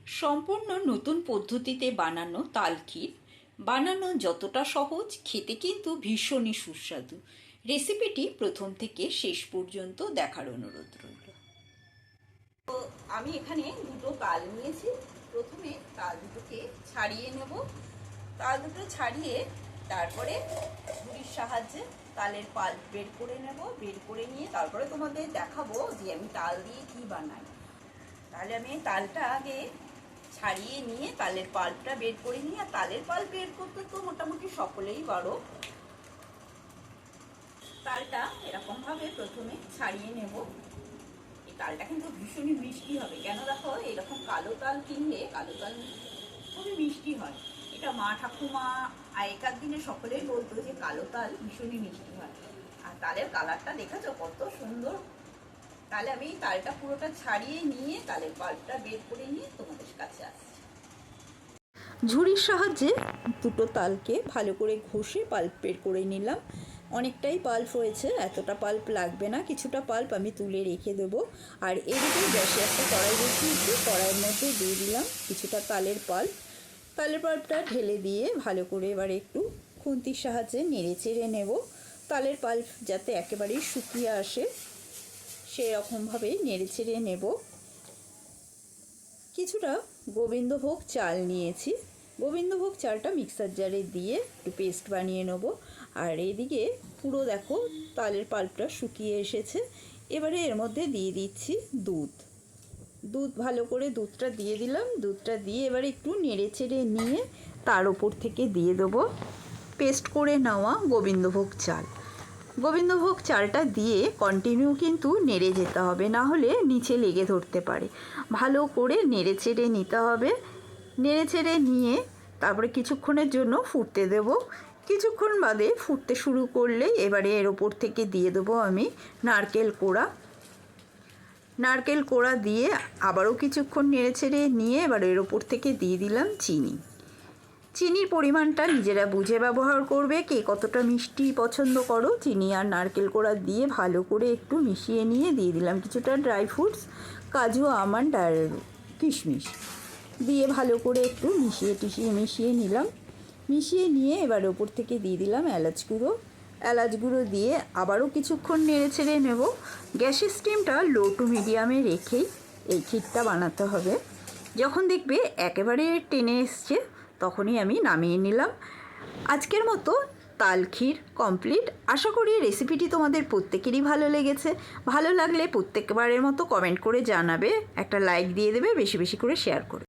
সম্পূর্ণ নতুন পদ্ধতিতে বানানো তাল ক্ষীর বানানো যতটা সহজ, খেতে কিন্তু ভীষণই সুস্বাদু। রেসিপিটি প্রথম থেকে শেষ পর্যন্ত দেখার অনুরোধ রইল। তো আমি এখানে দুটো তাল নিয়েছি। প্রথমে তাল দুটোকে ছাড়িয়ে নেব। তাল দুটো ছাড়িয়ে তারপরে ছুরির সাহায্যে তালের পাল্প বের করে নেব। বের করে নিয়ে তারপরে তোমাদের দেখাবো যে আমি তাল দিয়ে কি বানাই। তাহলে আমি তালটা আগে ছাড়িয়ে নিয়ে তালের পাল্পটা বের করে নিয়ে, আর তালের পাল্প বের করতে তো মোটামুটি সকলেই পারো। তালটা এরকম ভাবে প্রথমে ছাড়িয়ে নেব। এই তালটা কিন্তু ভীষণই মিষ্টি হবে, কেন দেখো এরকম কালো তাল কিনলে কালো তাল খুবই মিষ্টি হয়। এটা মা ঠাকুমা আগেকার দিনে সকলেই বলতো যে কালো তাল ভীষণই মিষ্টি হয়। আর তালের কালারটা দেখেছো কত সুন্দর। তাহলে আমি তালটা পুরোটা ছাড়িয়ে নিয়ে তালের পাল্পটা বের করে নিয়ে তোমাদের কাছে আসছি। ঝুড়ির সাহায্যে দুটো তালকে ভালো করে ঘষে পাল্প বের করে নিলাম। অনেকটাই পাল্প হয়েছে, এতটা পাল্প লাগবে না, কিছুটা পাল্প আমি তুলে রেখে দেবো। আর এদিকে গ্যাসে একটা কড়াই বসিয়েছি, কড়াইয়ের মধ্যে দিয়ে দিলাম কিছুটা তালের পাল্প। তালের পাল্পটা ঢেলে দিয়ে ভালো করে এবার একটু খুন্তির সাহায্যে নেড়ে চেড়ে নেব। তালের পাল্প যাতে একেবারেই শুকিয়ে আসে সেরকমভাবে নেড়ে চেড়ে নেব। কিছুটা গোবিন্দভোগ চাল নিয়েছি। গোবিন্দভোগ চালটা মিক্সার জারে দিয়ে একটু পেস্ট বানিয়ে নেব। আর এদিকে পুরো দেখো তালের পাল্পটা শুকিয়ে এসেছে। এবারে এর মধ্যে দিয়ে দিচ্ছি দুধ ভালো করে দুধটা দিয়ে দিলাম। দুধটা দিয়ে এবারে একটু নেড়ে চেড়ে নিয়ে তার ওপর থেকে দিয়ে দেবো পেস্ট করে নেওয়া গোবিন্দভোগ চাল। গোবিন্দভোগ চালটা দিয়ে কন্টিনিউ কিন্তু নেড়ে যেতে হবে, না হলে নিচে লেগে ধরতে পারে। ভালো করে নেড়ে চেড়ে নিতে হবে। নেড়ে চেড়ে নিয়ে তারপরে কিছুক্ষণের জন্য ফুটতে দেব। কিছুক্ষণ বাদে ফুটতে শুরু করলে এবারে এর ওপর থেকে দিয়ে দেবো আমি নারকেল কোড়া দিয়ে আবারও কিছুক্ষণ নেড়ে চেড়ে নিয়ে এবার এর ওপর থেকে দিয়ে দিলাম চিনির পরিমাণটা নিজেরা বুঝে ব্যবহার করবে, কে কতটা মিষ্টি পছন্দ করো। চিনি আর নারকেল কোড়া দিয়ে ভালো করে একটু মিশিয়ে নিয়ে দিয়ে দিলাম কিছুটা ড্রাই ফ্রুটস, কাজু, আমন্ড আর কিশমিশ দিয়ে ভালো করে একটু মিশিয়ে নিলাম। মিশিয়ে নিয়ে এবার ওপর থেকে দিয়ে দিলাম এলাচ গুঁড়ো দিয়ে আবারও কিছুক্ষণ নেড়ে ছেড়ে নেব। গ্যাসের স্টিমটা লো টু মিডিয়ামে রেখেই এই ক্ষীরটা বানাতে হবে। যখন দেখবে একেবারে টেনে এসছে তখনই আমি নামিয়ে নিলাম। আজকের মতো তাল ক্ষীর কমপ্লিট। আশা করি রেসিপিটি তোমাদের প্রত্যেকেরই ভালো লেগেছে। ভালো লাগলে প্রত্যেকবারের মতো কমেন্ট করে জানাবে, একটা লাইক দিয়ে দেবে, বেশি বেশি করে শেয়ার করে।